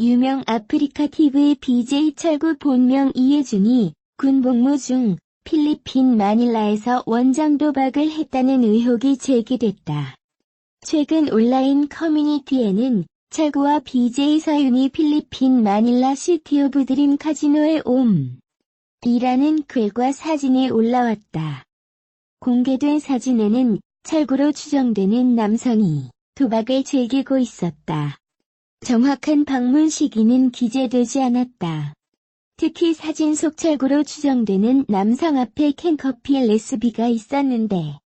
유명 아프리카 TV BJ 철구 본명 이해준이 군 복무 중 필리핀 마닐라에서 원정 도박을 했다는 의혹이 제기됐다. 최근 온라인 커뮤니티에는 철구와 BJ 서윤이 필리핀 마닐라 시티 오브 드림 카지노에 이라는 글과 사진이 올라왔다. 공개된 사진에는 철구로 추정되는 남성이 도박을 즐기고 있었다. 정확한 방문 시기는 기재되지 않았다. 특히 사진 속 철구로 추정되는 남성 앞에 캔커피 레스비가 있었는데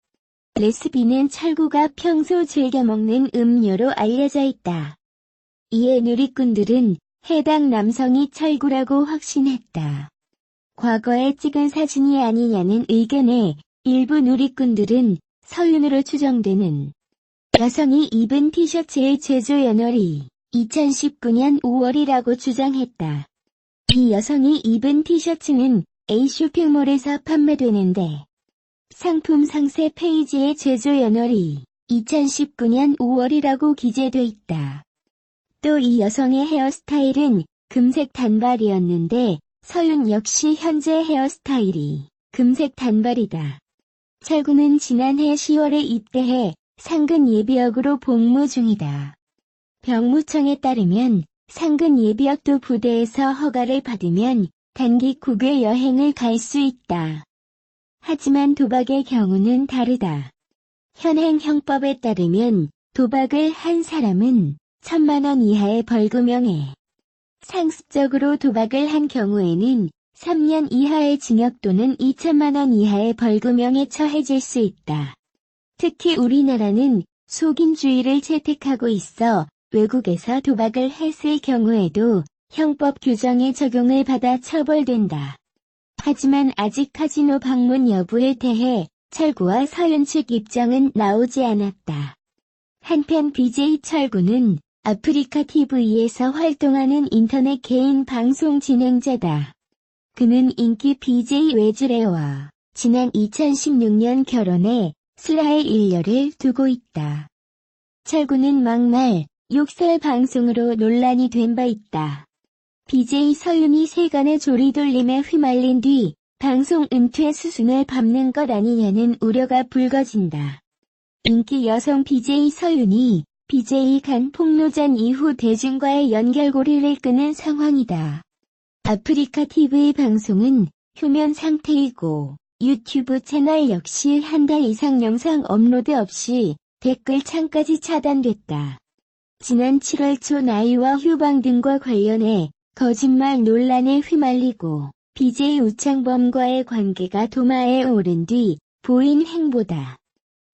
레스비는 철구가 평소 즐겨 먹는 음료로 알려져 있다. 이에 누리꾼들은 해당 남성이 철구라고 확신했다. 과거에 찍은 사진이 아니냐는 의견에 일부 누리꾼들은 서윤으로 추정되는 여성이 입은 티셔츠의 제조 연월이 2019년 5월이라고 주장했다. 이 여성이 입은 티셔츠는 A 쇼핑몰에서 판매되는데 상품 상세 페이지의 제조 연월이 2019년 5월이라고 기재돼 있다. 또 이 여성의 헤어스타일은 금색 단발이었는데 서윤 역시 현재 헤어스타일이 금색 단발이다. 철구는 지난해 10월에 입대해 상근 예비역으로 복무 중이다. 병무청에 따르면 상근 예비역도 부대에서 허가를 받으면 단기 국외 여행을 갈 수 있다. 하지만 도박의 경우는 다르다. 현행 형법에 따르면 도박을 한 사람은 1,000만 원 이하의 벌금형에 상습적으로 도박을 한 경우에는 3년 이하의 징역 또는 2천만 원 이하의 벌금형에 처해질 수 있다. 특히 우리나라는 속인주의를 채택하고 있어 외국에서 도박을 했을 경우에도 형법 규정의 적용을 받아 처벌된다. 하지만 아직 카지노 방문 여부에 대해 철구와 서윤 측 입장은 나오지 않았다. 한편 BJ 철구는 아프리카 TV에서 활동하는 인터넷 개인 방송 진행자다. 그는 인기 BJ 외주레와 지난 2016년 결혼해 슬라의 일녀를 두고 있다. 철구는 막말, 욕설 방송으로 논란이 된 바 있다. BJ 서윤이 세간의 조리돌림에 휘말린 뒤 방송 은퇴 수순을 밟는 것 아니냐는 우려가 불거진다. 인기 여성 BJ 서윤이 BJ 간 폭로전 이후 대중과의 연결고리를 끊은 상황이다. 아프리카 TV 방송은 휴면 상태이고 유튜브 채널 역시 한 달 이상 영상 업로드 없이 댓글창까지 차단됐다. 지난 7월 초 나이와 휴방 등과 관련해 거짓말 논란에 휘말리고 BJ 우창범과의 관계가 도마에 오른 뒤 보인 행보다.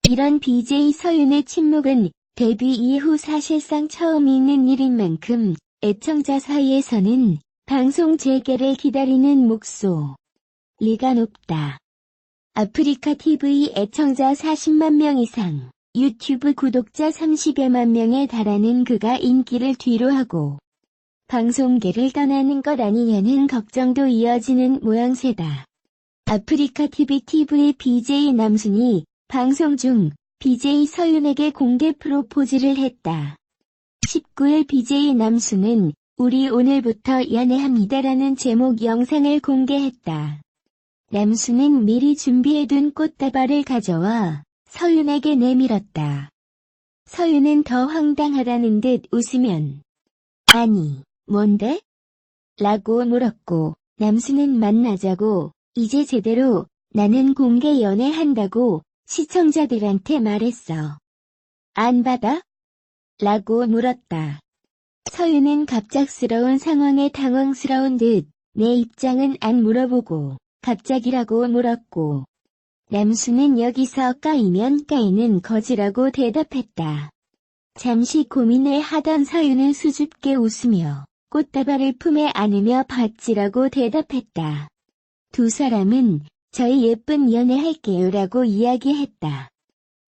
이런 BJ 서윤의 침묵은 데뷔 이후 사실상 처음 있는 일인 만큼 애청자 사이에서는 방송 재개를 기다리는 목소리가 높다. 아프리카 TV 애청자 40만 명 이상, 유튜브 구독자 30여만 명에 달하는 그가 인기를 뒤로하고 방송계를 떠나는 것 아니냐는 걱정도 이어지는 모양새다. 아프리카 TV BJ 남순이 방송 중 BJ 서윤에게 공개 프로포즈를 했다. 19일 BJ 남순은 우리 오늘부터 연애합니다라는 제목 영상을 공개했다. 남순은 미리 준비해둔 꽃다발을 가져와 서윤에게 내밀었다. 서윤은 더 황당하다는 듯 웃으면 아니, 뭔데? 라고 물었고 남순은 만나자고 이제 제대로 나는 공개 연애한다고 시청자들한테 말했어. 안 받아? 라고 물었다. 서윤은 갑작스러운 상황에 당황스러운 듯 내 입장은 안 물어보고 갑자기라고 물었고 남순은 여기서 까이면 까이는 거지라고 대답했다. 잠시 고민을 하던 서윤은 수줍게 웃으며 꽃다발을 품에 안으며 받지라고 대답했다. 두 사람은 저희 예쁜 연애할게요 라고 이야기했다.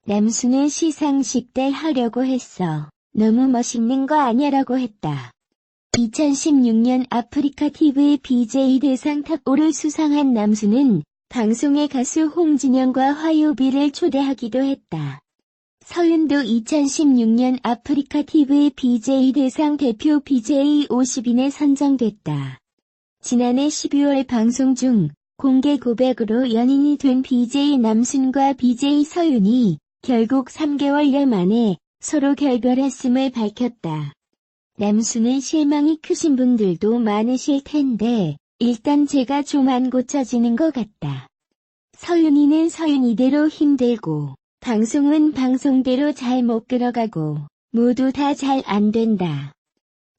남순은 시상식 때 하려고 했어. 너무 멋있는 거 아냐라고 했다. 2016년 아프리카 TV BJ 대상 탑5를 수상한 남순은 방송의 가수 홍진영과 화요비를 초대하기도 했다. 서윤도 2016년 아프리카 TV BJ 대상 대표 BJ 50인에 선정됐다. 지난해 12월 방송 중 공개 고백으로 연인이 된 BJ 남순과 BJ 서윤이 결국 3개월여 만에 서로 결별했음을 밝혔다. 남순은 실망이 크신 분들도 많으실 텐데 일단 제가 좀 안 고쳐지는 것 같다. 서윤이는 서윤이대로 힘들고 방송은 방송대로 잘 못 끌어가고 모두 다 잘 안 된다.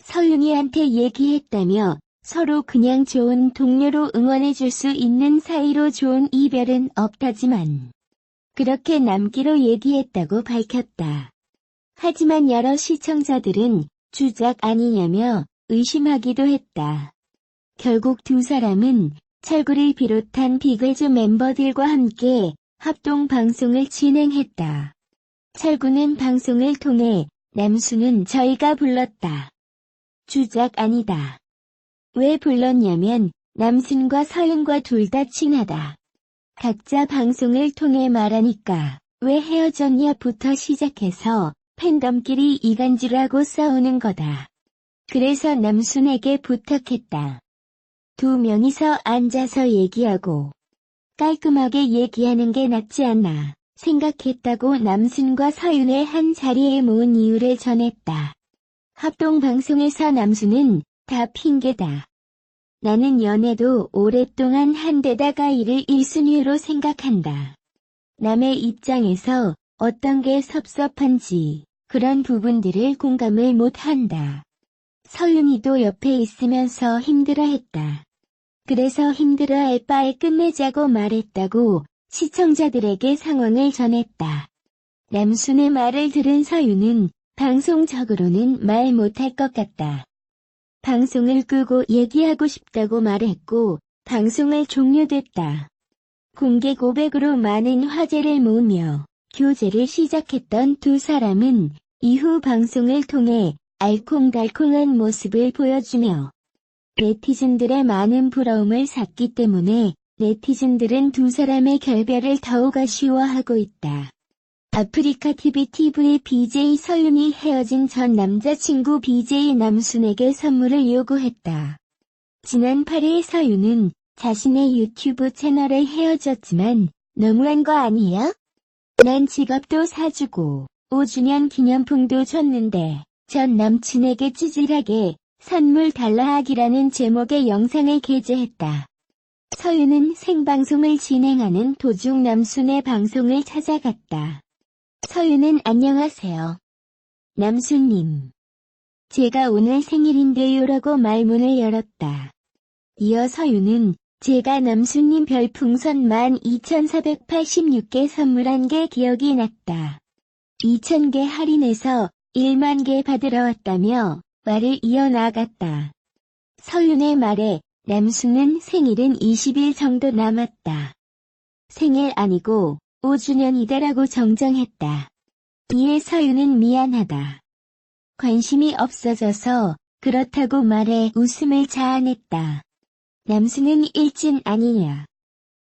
서윤이한테 얘기했다며 서로 그냥 좋은 동료로 응원해줄 수 있는 사이로 좋은 이별은 없다지만 그렇게 남기로 얘기했다고 밝혔다. 하지만 여러 시청자들은 주작 아니냐며 의심하기도 했다. 결국 두 사람은 철구를 비롯한 비글즈 멤버들과 함께 합동 방송을 진행했다. 철구는 방송을 통해 남순은 저희가 불렀다. 주작 아니다. 왜 불렀냐면 남순과 서윤과 둘 다 친하다. 각자 방송을 통해 말하니까 왜 헤어졌냐부터 시작해서 팬덤끼리 이간질하고 싸우는 거다. 그래서 남순에게 부탁했다. 두 명이서 앉아서 얘기하고 깔끔하게 얘기하는 게 낫지 않나 생각했다고 남순과 서윤의 한 자리에 모은 이유를 전했다. 합동방송에서 남순은 다 핑계다. 나는 연애도 오랫동안 한 데다가 이를 1순위로 생각한다. 남의 입장에서 어떤 게 섭섭한지 그런 부분들을 공감을 못한다. 서윤이도 옆에 있으면서 힘들어했다. 그래서 힘들어할 바에 끝내자고 말했다고 시청자들에게 상황을 전했다. 남순의 말을 들은 서윤은 방송적으로는 말 못할 것 같다. 방송을 끄고 얘기하고 싶다고 말했고 방송을 종료됐다. 공개 고백으로 많은 화제를 모으며 교제를 시작했던 두 사람은 이후 방송을 통해 알콩달콩한 모습을 보여주며 네티즌들의 많은 부러움을 샀기 때문에 네티즌들은 두 사람의 결별을 더욱 아쉬워하고 있다. 아프리카 TV BJ 서윤이 헤어진 전 남자친구 BJ 남순에게 선물을 요구했다. 지난 8일 서윤은 자신의 유튜브 채널에 헤어졌지만 너무한 거 아니야? 난 지갑도 사주고 5주년 기념품도 줬는데 전 남친에게 찌질하게 선물 달라 하기라는 제목의 영상을 게재했다. 서윤은 생방송을 진행하는 도중 남순의 방송을 찾아갔다. 서윤은 안녕하세요. 남순님. 제가 오늘 생일인데요라고 말문을 열었다. 이어 서윤은 제가 남순님 별풍선 12,486개 선물한 게 기억이 났다. 2,000개 할인해서 1만 개 받으러 왔다며 말을 이어나갔다. 서윤의 말에 남순은 생일은 20일 정도 남았다. 생일 아니고 5주년이다라고 정정했다. 이에 서윤은 미안하다. 관심이 없어져서 그렇다고 말해 웃음을 자아냈다. 남순은 일진 아니냐.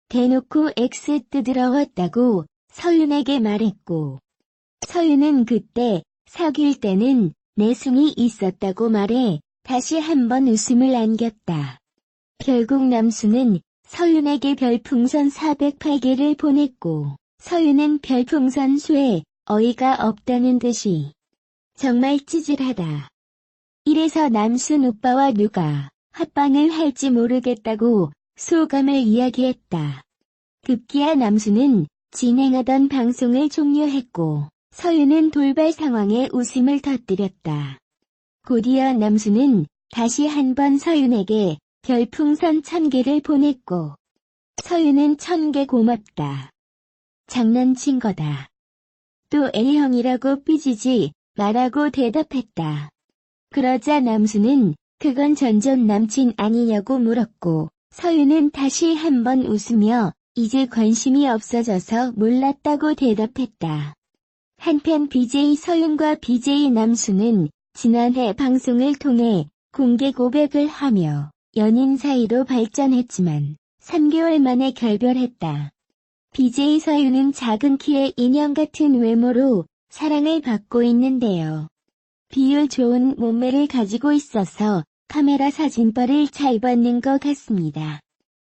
대놓고 X 뜯으러왔다고 서윤에게 말했고 서윤은 그때 사귈 때는 내숭이 있었다고 말해 다시 한번 웃음을 안겼다. 결국 남순은 서윤에게 별풍선 408개를 보냈고 서윤은 별풍선 수에 어이가 없다는 듯이 정말 찌질하다. 이래서 남순 오빠와 누가 합방을 할지 모르겠다고 소감을 이야기했다. 급기야 남순은 진행하던 방송을 종료했고 서윤은 돌발 상황에 웃음을 터뜨렸다. 곧이어 남순은 다시 한번 서윤에게 별풍선 1000개를 보냈고 서윤은 1000개 고맙다. 장난친 거다. 또 L형이라고 삐지지 말라고 대답했다. 그러자 남순은 그건 전전 남친 아니냐고 물었고 서윤은 다시 한번 웃으며 이제 관심이 없어져서 몰랐다고 대답했다. 한편 BJ 서윤과 BJ 남순은 지난해 방송을 통해 공개 고백을 하며 연인 사이로 발전했지만 3개월 만에 결별했다. BJ 서윤은 작은 키에 인형 같은 외모로 사랑을 받고 있는데요. 비율 좋은 몸매를 가지고 있어서 카메라 사진빨을 잘 받는 것 같습니다.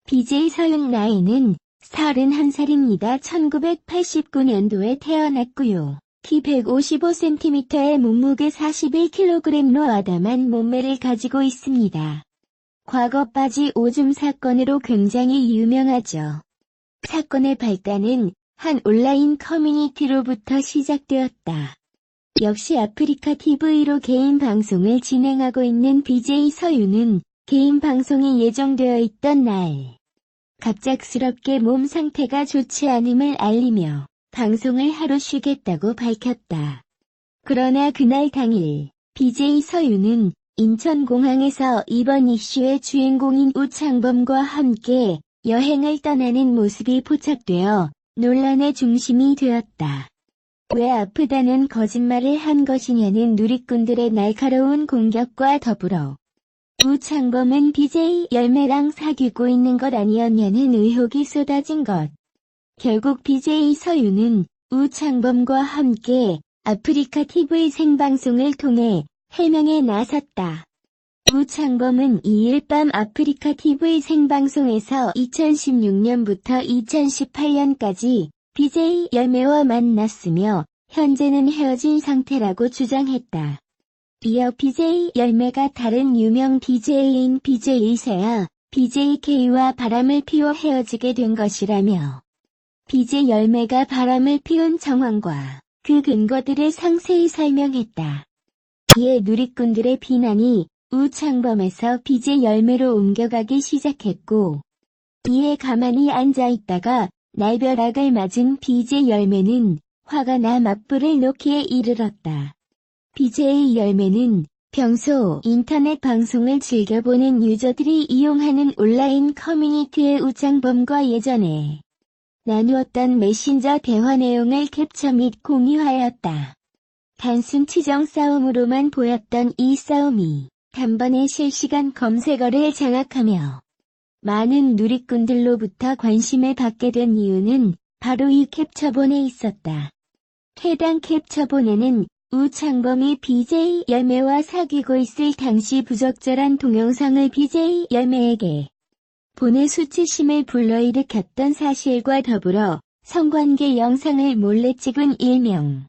BJ 서윤 나이는 31살입니다. 1989년도에 태어났고요. 키 155cm에 몸무게 41kg로 아담한 몸매를 가지고 있습니다. 과거 바지 오줌 사건으로 굉장히 유명하죠. 사건의 발단은 한 온라인 커뮤니티로부터 시작되었다. 역시 아프리카 TV로 개인 방송을 진행하고 있는 BJ 서윤은 개인 방송이 예정되어 있던 날, 갑작스럽게 몸 상태가 좋지 않음을 알리며 방송을 하루 쉬겠다고 밝혔다. 그러나 그날 당일, BJ 서윤은 인천공항에서 이번 이슈의 주인공인 우창범과 함께 여행을 떠나는 모습이 포착되어 논란의 중심이 되었다. 왜 아프다는 거짓말을 한 것이냐는 누리꾼들의 날카로운 공격과 더불어 우창범은 BJ 열매랑 사귀고 있는 것 아니었냐는 의혹이 쏟아진 것. 결국 BJ 서윤은 우창범과 함께 아프리카 TV 생방송을 통해 해명에 나섰다. 우창범은 2일 밤 아프리카 TV 생방송에서 2016년부터 2018년까지 BJ 열매와 만났으며 현재는 헤어진 상태라고 주장했다. 이어 BJ 열매가 다른 유명 BJ인 BJ BJK와 바람을 피워 헤어지게 된 것이라며 BJ 열매가 바람을 피운 정황과 그 근거들을 상세히 설명했다. 이에 누리꾼들의 비난이 우창범에서 BJ 열매로 옮겨가기 시작했고, 이에 가만히 앉아있다가 날벼락을 맞은 BJ 열매는 화가 나 맞불을 놓기에 이르렀다. BJ 열매는 평소 인터넷 방송을 즐겨보는 유저들이 이용하는 온라인 커뮤니티의 우창범과 예전에 나누었던 메신저 대화 내용을 캡처 및 공유하였다. 단순 치정 싸움으로만 보였던 이 싸움이 단번에 실시간 검색어를 장악하며 많은 누리꾼들로부터 관심을 받게 된 이유는 바로 이 캡처본에 있었다. 해당 캡처본에는 우창범이 BJ 열매와 사귀고 있을 당시 부적절한 동영상을 BJ 열매에게 보내 수치심을 불러일으켰던 사실과 더불어 성관계 영상을 몰래 찍은 일명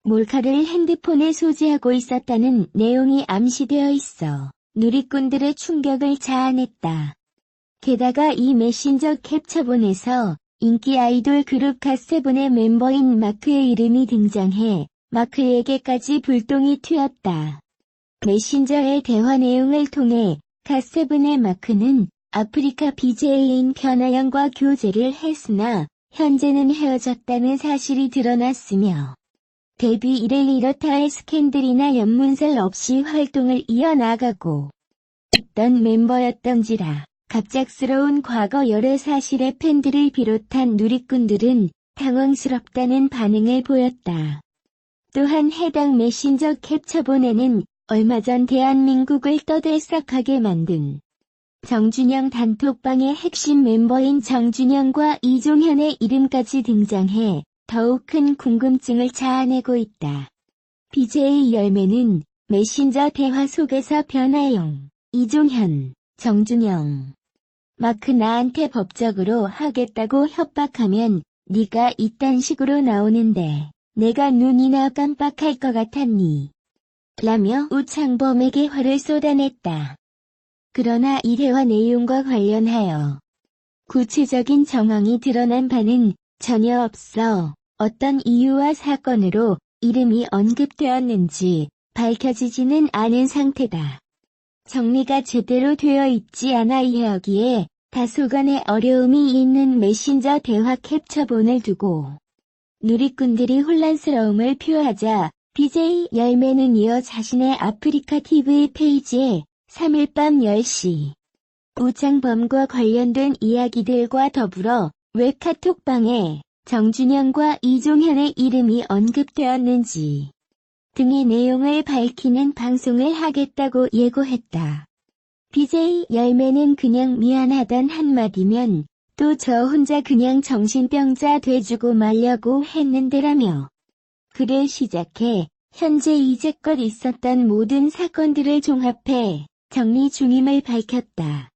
몰카를 핸드폰에 소지하고 있었다는 내용이 암시되어 있어 누리꾼들의 충격을 자아냈다. 게다가 이 메신저 캡처본에서 인기 아이돌 그룹 갓세븐의 멤버인 마크의 이름이 등장해 마크에게까지 불똥이 튀었다. 메신저의 대화 내용을 통해 갓세븐의 마크는 아프리카 BJ인 변아영과 교제를 했으나 현재는 헤어졌다는 사실이 드러났으며 데뷔 이래 이렇다 할 스캔들이나 연문설 없이 활동을 이어나가고 있던 멤버였던지라 갑작스러운 과거 열애 사실에 팬들을 비롯한 누리꾼들은 당황스럽다는 반응을 보였다. 또한 해당 메신저 캡처본에는 얼마 전 대한민국을 떠들썩하게 만든 정준영 단톡방의 핵심 멤버인 정준영과 이종현의 이름까지 등장해 더욱 큰 궁금증을 자아내고 있다. BJ 열매는 메신저 대화 속에서 변아영, 이종현, 정준영, 마크 나한테 법적으로 하겠다고 협박하면 네가 이딴 식으로 나오는데 내가 눈이나 깜빡할 것 같았니? 라며 우창범에게 화를 쏟아냈다. 그러나 이 대화 내용과 관련하여 구체적인 정황이 드러난 바는 전혀 없어 어떤 이유와 사건으로 이름이 언급되었는지 밝혀지지는 않은 상태다. 정리가 제대로 되어 있지 않아 이해하기에 다소간의 어려움이 있는 메신저 대화 캡처본을 두고 누리꾼들이 혼란스러움을 표하자 BJ 열매는 이어 자신의 아프리카 TV 페이지에 3일 밤 10시 우창범과 관련된 이야기들과 더불어 왜 카톡방에 정준영과 이종현의 이름이 언급되었는지 등의 내용을 밝히는 방송을 하겠다고 예고했다. BJ 열매는 그냥 미안하단 한마디면 또 저 혼자 그냥 정신병자 돼주고 말려고 했는데라며 글을 시작해 현재 이제껏 있었던 모든 사건들을 종합해 정리 중임을 밝혔다.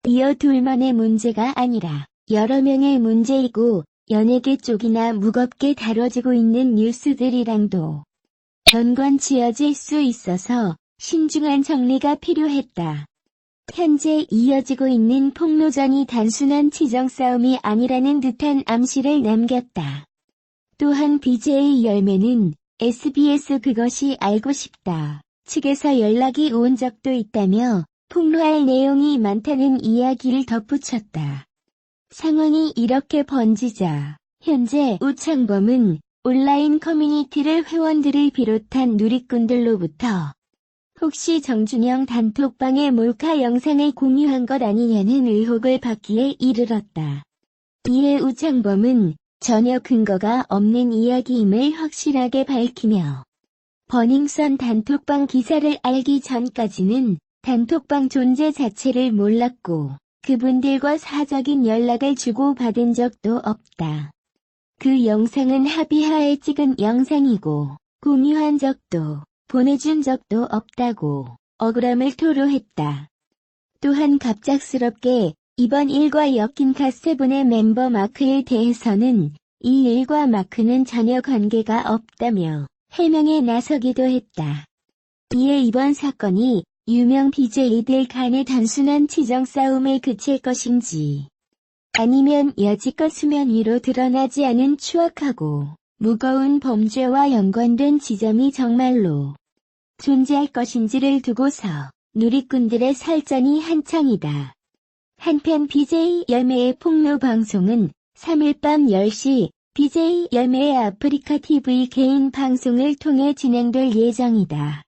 이어 둘만의 문제가 아니라 여러 명의 문제이고 연예계 쪽이나 무겁게 다뤄지고 있는 뉴스들이랑도 연관지어질 수 있어서 신중한 정리가 필요했다. 현재 이어지고 있는 폭로전이 단순한 치정싸움이 아니라는 듯한 암시를 남겼다. 또한 BJ 열매는 SBS 그것이 알고 싶다 측에서 연락이 온 적도 있다며 폭로할 내용이 많다는 이야기를 덧붙였다. 상황이 이렇게 번지자 현재 우창범은 온라인 커뮤니티를 회원들을 비롯한 누리꾼들로부터 혹시 정준영 단톡방의 몰카 영상을 공유한 것 아니냐는 의혹을 받기에 이르렀다. 이에 우창범은 전혀 근거가 없는 이야기임을 확실하게 밝히며 버닝썬 단톡방 기사를 알기 전까지는 단톡방 존재 자체를 몰랐고 그분들과 사적인 연락을 주고받은 적도 없다. 그 영상은 합의하에 찍은 영상이고 공유한 적도 보내준 적도 없다고 억울함을 토로했다. 또한 갑작스럽게 이번 일과 엮인 갓세븐의 멤버 마크에 대해서는 이 일과 마크는 전혀 관계가 없다며 해명에 나서기도 했다. 이에 이번 사건이 유명 BJ들 간의 단순한 치정 싸움에 그칠 것인지 아니면 여지껏 수면 위로 드러나지 않은 추악하고 무거운 범죄와 연관된 지점이 정말로 존재할 것인지를 두고서 누리꾼들의 설전이 한창이다. 한편 BJ 열매의 폭로 방송은 3일 밤 10시 BJ 열매의 아프리카 TV 개인 방송을 통해 진행될 예정이다.